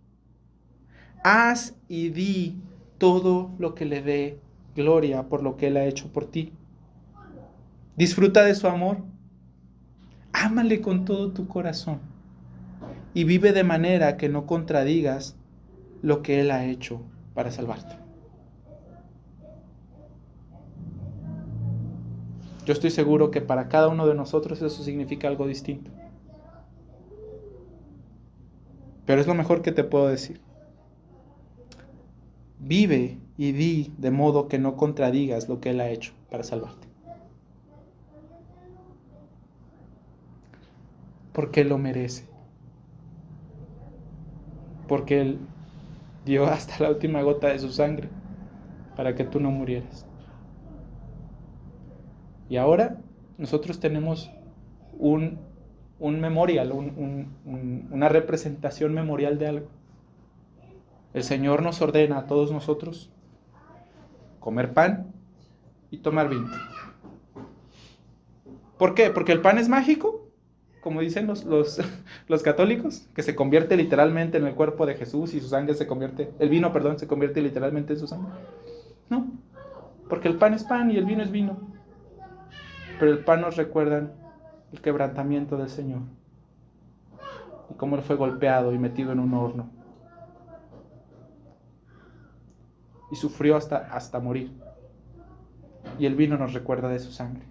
S1: Haz y di todo lo que le dé gloria por lo que Él ha hecho por ti. Disfruta de su amor. Ámale con todo tu corazón. Y vive de manera que no contradigas lo que Él ha hecho para salvarte. Yo estoy seguro que para cada uno de nosotros eso significa algo distinto. Pero es lo mejor que te puedo decir. Vive y di de modo que no contradigas lo que Él ha hecho para salvarte. Porque Él lo merece. Porque Él dio hasta la última gota de su sangre para que tú no murieras. Y ahora nosotros tenemos un memorial, una representación memorial de algo. El Señor nos ordena a todos nosotros comer pan y tomar vino. ¿Por qué? Porque el pan es mágico, como dicen los católicos, que se convierte literalmente en el cuerpo de Jesús y su sangre el vino, se convierte literalmente en su sangre. No, porque el pan es pan y el vino es vino. Pero el pan nos recuerda el quebrantamiento del Señor y cómo Él fue golpeado y metido en un horno y sufrió hasta morir. Y el vino nos recuerda de su sangre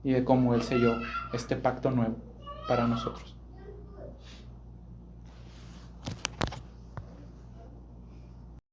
S1: y de cómo Él selló este pacto nuevo para nosotros.